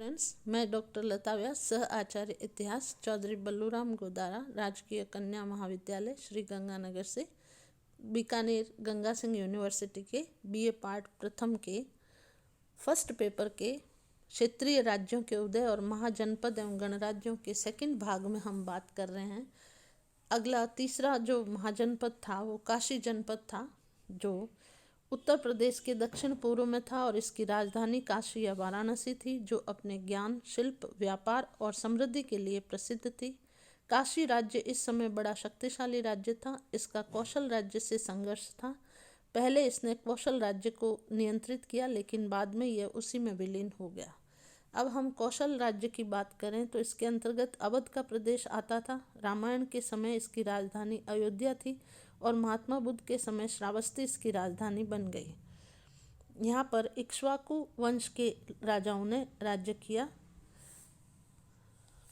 Friends, मैं doctor लता व्यास, सह आचार्य इतिहास, चौधरी बल्लूराम गोदारा, राजकीय कन्या महाविद्यालय श्री गंगानगर से बीकानेर गंगा सिंह यूनिवर्सिटी के बीए पार्ट प्रथम के फर्स्ट पेपर के क्षेत्रीय राज्यों के उदय और महाजनपद एवं गणराज्यों के सेकंड भाग में हम बात कर रहे हैं। अगला तीसरा जो महाजनपद था वो काशी जनपद था, जो उत्तर प्रदेश के दक्षिण पूर्व में था और इसकी राजधानी काशी या वाराणसी थी, जो अपने ज्ञान, शिल्प, व्यापार और समृद्धि के लिए प्रसिद्ध थी। काशी राज्य इस समय बड़ा शक्तिशाली राज्य था। इसका कौशल राज्य से संघर्ष था। पहले इसने कौशल राज्य को नियंत्रित किया, लेकिन बाद में यह उसी में विलीन हो गया। अब हम कौशल राज्य की बात करें तो इसके अंतर्गत अवध का प्रदेश आता था। रामायण के समय इसकी राजधानी अयोध्या थी और महात्मा बुद्ध के समय श्रावस्ती इसकी राजधानी बन गई। यहाँ पर इक्ष्वाकु वंश के राजाओं ने राज्य किया।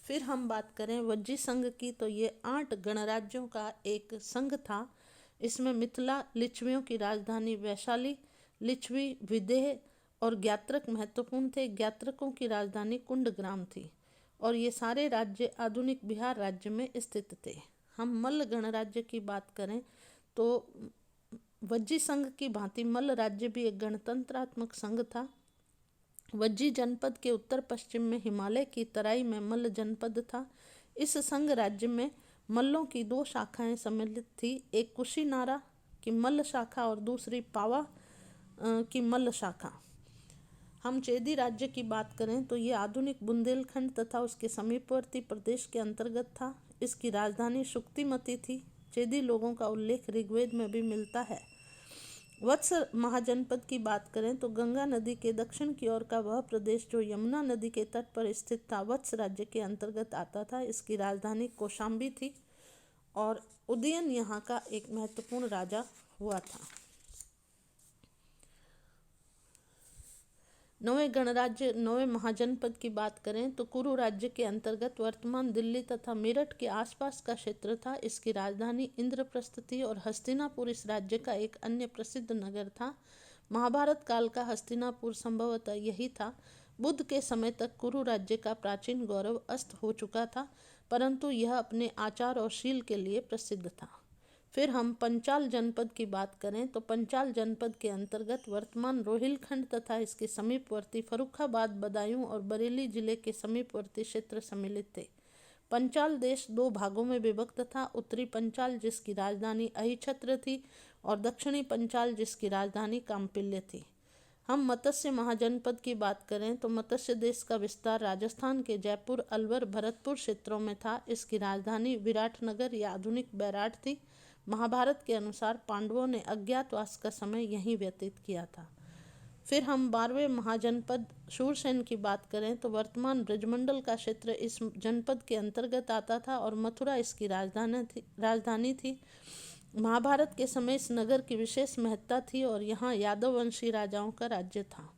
फिर हम बात करें वज्जी संघ की, तो ये 8 गणराज्यों का एक संघ था। इसमें मिथिला, लिच्छवियों की राजधानी वैशाली, लिच्छवी, विदेह और ज्ञात्रक महत्वपूर्ण थे। ज्ञात्रकों की राजधानी कुंडग्राम थी और ये सारे राज्य आधुनिक बिहार राज्य में स्थित थे। हम मल्ल गणराज्य की बात करें तो वज्जी संघ की भांति मल्ल राज्य भी एक गणतंत्रात्मक संघ था। वज्जी जनपद के उत्तर पश्चिम में हिमालय की तराई में मल्ल जनपद था। इस संघ राज्य में मल्लों की 2 शाखाएं सम्मिलित थी, एक कुशीनारा की मल्ल शाखा और दूसरी पावा की मल्ल शाखा। हम चेदी राज्य की बात करें तो ये आधुनिक बुंदेलखंड तथा उसके समीपवर्ती प्रदेश के अंतर्गत था। इसकी राजधानी शुक्तिमती थी। चेदी लोगों का उल्लेख ऋग्वेद में भी मिलता है। वत्स महाजनपद की बात करें तो गंगा नदी के दक्षिण की ओर का वह प्रदेश जो यमुना नदी के तट पर स्थित था, वत्स राज्य के अंतर्गत आता था। इसकी राजधानी कौशाम्बी थी और उदयन यहाँ का एक महत्वपूर्ण राजा हुआ था। 9वें गणराज्य 9वें महाजनपद की बात करें तो कुरु राज्य के अंतर्गत वर्तमान दिल्ली तथा मेरठ के आसपास का क्षेत्र था। इसकी राजधानी इंद्रप्रस्थ थी और हस्तिनापुर इस राज्य का एक अन्य प्रसिद्ध नगर था। महाभारत काल का हस्तिनापुर संभवतः यही था। बुद्ध के समय तक कुरु राज्य का प्राचीन गौरव अस्त हो चुका था, परंतु यह अपने आचार और शील के लिए प्रसिद्ध था। फिर हम पंचाल जनपद की बात करें तो पंचाल जनपद के अंतर्गत वर्तमान रोहिलखंड तथा इसके समीपवर्ती फर्रुखाबाद, बदायूं और बरेली जिले के समीपवर्ती क्षेत्र सम्मिलित थे। पंचाल देश 2 भागों में विभक्त था। उत्तरी पंचाल जिसकी राजधानी अहिछत्र थी और दक्षिणी पंचाल जिसकी राजधानी काम्पिल्य थी। हम मत्स्य महाजनपद की बात करें तो मत्स्य देश का विस्तार राजस्थान के जयपुर, अलवर, भरतपुर क्षेत्रों में था। इसकी राजधानी विराटनगर या आधुनिक बैराट थी। महाभारत के अनुसार पांडवों ने अज्ञातवास का समय यहीं व्यतीत किया था। फिर हम 12वें महाजनपद शूरसेन की बात करें तो वर्तमान ब्रजमंडल का क्षेत्र इस जनपद के अंतर्गत आता था और मथुरा इसकी राजधानी थी। महाभारत के समय इस नगर की विशेष महत्ता थी और यहाँ यादव वंशी राजाओं का राज्य था।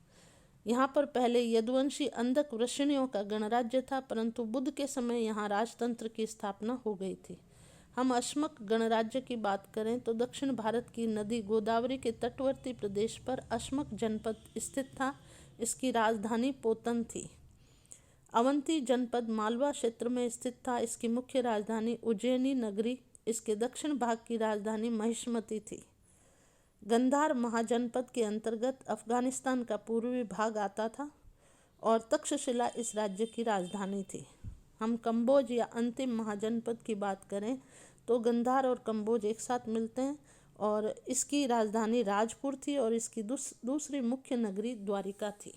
यहाँ पर पहले यदुवंशी अंधक वृषणियों का गणराज्य था, परंतु बुद्ध के समय यहाँ राजतंत्र की स्थापना हो गई थी। हम अश्मक गणराज्य की बात करें तो दक्षिण भारत की नदी गोदावरी के तटवर्ती प्रदेश पर अश्मक जनपद स्थित था। इसकी राजधानी पोतन थी। अवंती जनपद मालवा क्षेत्र में स्थित था। इसकी मुख्य राजधानी उज्जैनी नगरी, इसके दक्षिण भाग की राजधानी महिष्मती थी। गंधार महाजनपद के अंतर्गत अफगानिस्तान का पूर्वी भाग आता था और तक्षशिला इस राज्य की राजधानी थी। हम कंबोज या अंतिम महाजनपद की बात करें तो गंधार और कंबोज एक साथ मिलते हैं और इसकी राजधानी राजपुर थी और इसकी दूसरी मुख्य नगरी द्वारिका थी।